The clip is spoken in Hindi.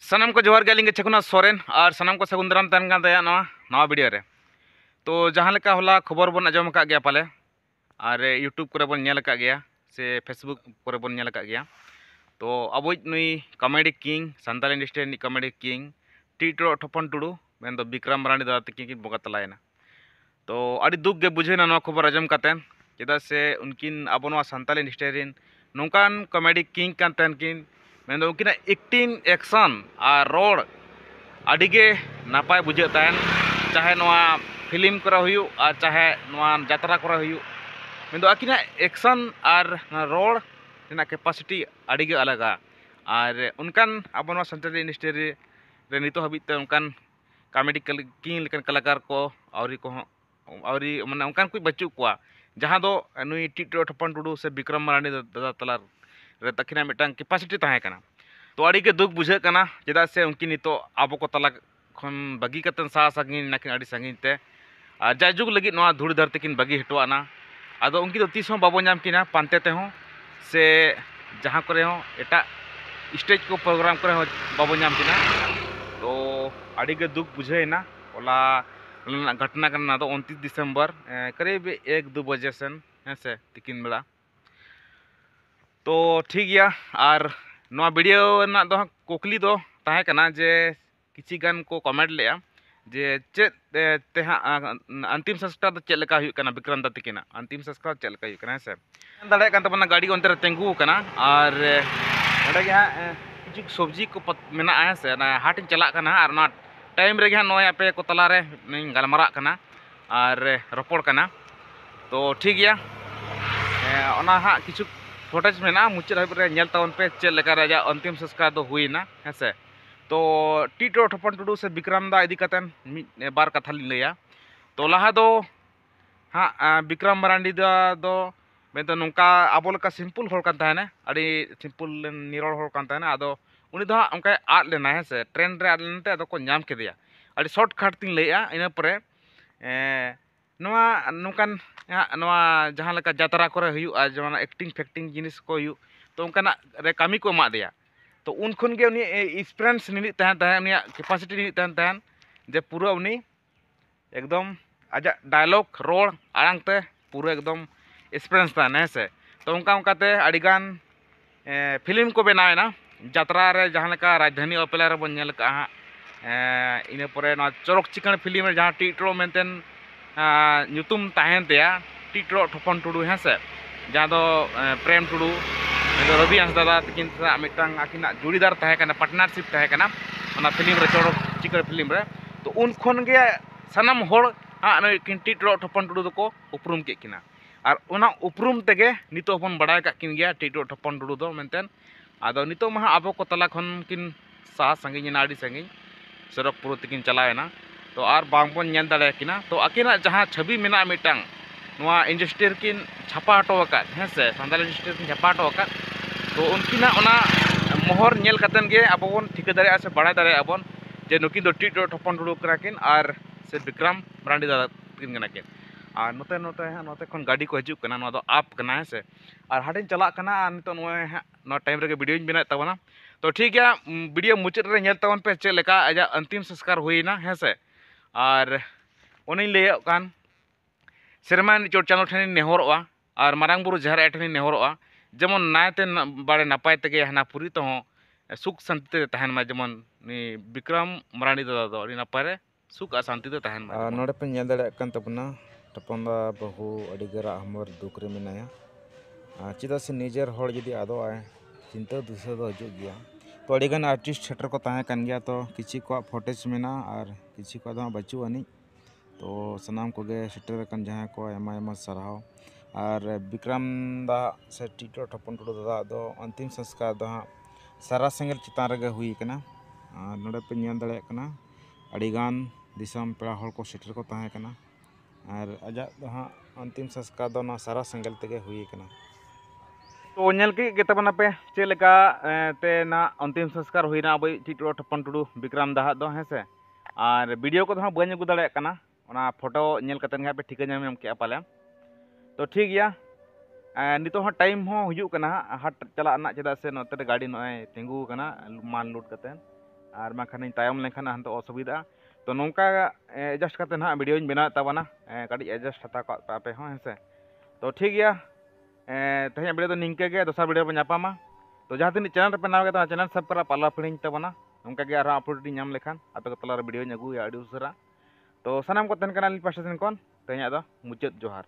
सनम को जोहार गेलिंगे छकुना सोरेन और सनम को सगुन दाराम तहन कान तया नवा वीडियो रे। तो जहाँ लेका होला खबर बन आजम का गया पाले और यूट्यूब करे बन नेल का गया से फेसबुक करे बन नेल का गया। तो अब नुई comedy king Santal industry comedy king Tito Thapan Tudu मेन दो विक्रम मरांडी दादा तकिन बगा तलायना। तो अड़ी दुख गे बुझेना नवा खबर आजम कातेन चेदा से उनकिन अब नवा सानताल इंडस्ट्री नौकान कॉमेडी किंग कान तहन किन मेन दो उनकिन एक्टिंग एक्शन और रोड अडिगे नापाय बुझे तहन चाहे नवा फिल्म करा हुयु और चाहे नवा यात्रा करा हुयु मेन दो आकिना एक्शन और रोड रेना कैपेसिटी अडिगे अलगा और उनकान अब नवा सानताल इंडस्ट्री रे नितो हबिते उनकान कॉमेडी किंग लेकन कलाकार को आवरी माने उनकान कोई बच्चू को जहाँ दो नुई टीटो ठपन टुडू से विक्रम मरांडी दादा तला रे तकिना मिटांग कैपेसिटी ताहे कना। तो अड़ी के दुख बुझे कना चेदा से उनकिन नितो आबो को तला खन बगी कतन सा सागिन नाकिन अड़ी सागिन ते जायजुग लगी नवा धूड़ी धरती किन बगी हटवाना आदो उनकी तो तीस हों बाबो नाम किना पांते ते हों से जहाँ करे हों एटा स्टेज को प्रोग्राम करे हों बाबो नाम किना। तो अड़ी के दुख बुझे ना ओला घटना करना तो 29 दिसंबर करीब 1-2 बजे सन है से तिकिन बेला। तो ठीक गया और नवा वीडियो ना दो कुकली दो ताहे कना जे किसी गान को कमेंट लेया जे चेत तेहा अंतिम संस्कार तो चेक लेका हुई कना विक्रम दा तिकिना अंतिम संस्कार चेक लेका हुई कना है से दाड़े कान तबना गाड़ी अंतर तेंगू कना और अडे गे किछु सब्जी को मेना है से ना हाट चला कना और ना टाइम रे गे नय आपे को तला रे गलमारा कना और रोपड़ कना। तो ठीक गया ओना हा किछु फोटेज में मुचाद हाबरे नेल तावन पे चेक लेका राजा अंतिम संस्कार दो हुईना है से। तो टीटो ठपन टुडू से विक्रम दा इदी कतन बार कथा लिन लैया। तो लहा दो हाँ विक्रम मरांडी दा दो मैं तो नौका आबो लेका सिंपल होर कान ताहेना अड़ी सिंपल निरोड़ होर कान ताहेना आदो उनी दो उनका आद लेना है से ट्रेन रे आद लेनते आदो को नाम केदिया अड़ी शॉर्टकट तिन लैया इना परे नवा नौकान नवा जहाँ लेका यात्रा करे हुयुआ जमान एक्टिंग फैक्टिंग जिनिस को हुयु तो उनकाना रे कामी को एमा दिया। तो उन खन गे उनी एक्सपीरियंस निनी तहन तहन उनी कैपेसिटी निनी तहन तहन जे पूरा उनी एकदम आजा डायलॉग रोड आड़ांग ते पूरा एकदम एक्सपीरियंस तहन है से। तो उनका उनकाते अड़ीगान फिल्म को बनावेना यात्रा रे जहाँ लेका राजधानी ओपेला रे बन नेल का इना परे ना चरक चिकन फिल्म रे जहाँ टीटो मेंटेन ᱧᱩᱛᱩᱢ ᱛᱟᱦᱮᱱ ᱛᱟᱭᱟ टीटो ठपन टुडू है से जहाँ दो प्रेम टुडू रवि हांसदा दादा तकिन मिटांग आकिना जुड़ीदार तहे कना पार्टनरशिप तहे कना ओना फिल्म रे चोड़क चिकन फिल्म रे। तो उन खन गे सनम होड़ किन टीटो ठपन टुडू दो को उपरुम के किना और ओना उपरुम तेगे नितो हपन बड़ाय का किन गया टीटो ठपन टुडू दो मेंटेन आदो नितो मा आबो को तला खन किन सा संगी ना आड़ी संगी सड़क पुरो तकिन चलावेना। तो और बांगबन नेल दाड़े किना तो आकिना जहाँ छवि मेना मिटांग नवा इंडस्ट्री किन छापा हटो अकाद है से सानताल इंडस्ट्री किन छापा हटो अकाद। तो उनकिना ओना मोहर नेल कतन गे अब बन ठिका दाड़े से बाड़ाय दाड़े अबन जे नुकिन दो टीटो ठपन टुडू कना किन और से विक्रम मरांडी दादा किन कना किन और नोते नोते नोते खन गाड़ी को हजु कना नवा दो आप कना है से और हाटिन चला कना नितो नवा टाइम रे वीडियो बनाए तबना। तो ठीक गया वीडियो मुचाद रे नेल तबन पे चेक लेका आजा अंतिम संस्कार हुईना है से और उन्हीं ले कान सेरमा चोट चानो ठेन नेहरोआ और मारांग बुरु जहर ठेन नेहरोआ जेमन नायते बाड़े नपाय तेगे हना पुरी तो सुख शांति तहन मा जेमन विक्रम मरांडी दादा दो अड़ी नपाय रे सुख आ शांति ते तहन मा नोडे पे नेल दाड़े कान तबना ठपन दा बहु अड़ी गरा हमर दुख रे मिनाया चेदा से निजर होड़ जदी आदो आए चिंता दुसरा दो हजु गया। तो अड़ीगान आर्टिस्ट थिएटर को तहे कान गया तो किसी को फोटेज मेना और किसी को दो बच्चू आनी। तो सनाम को गे सेटर कान जहाँ को एमा एमा सराव और विक्रम दा से टीटो ठपन टुडू दादा दो अंतिम संस्कार दो सारा सेंगल चितान रे हुई कना और नोडे पे नेल दाड़े कना अड़ीगान दिसम पेड़ा हड़ को सेटर को तहे कना और आजा दो अंतिम संस्कार दो ना सारा सेंगल तेगे हुई कना। तो नेल के तबना पे चेलेका ते ना अंतिम संस्कार हुईना अब टीटो ठपन टुडू विक्रम दादा दो है से और वीडियो को तो बन अगू दाड़े कना ओना फोटो नेल कतन पे ठिका नाम के पाले। तो ठीक गया नितो हाँ टाइम हो हुजू कना हाट चला ना चेदा से नोते गाड़ी नय तेंगू कना मान लूट कते और बाखान तायम लेखान हंतो असुविधा तो नौका एडजस्ट करते ना वीडियो बनाए तबना कड़ी एडजस्ट हता पे हो हेसे तो ठीक गया तेज वीडियो तो निंके गे दोसर वीडियो पे नापामा तो जहाँ तीन चैनल पे नाम के चैनल सब करा पाला पिड़ी तबना नौका गे आरो अपलोड नाम लेखान आपे तला वीडियो अगुया अड़ी उसरा तो सामान को तन पास कौन तेज मुचाद जोहार।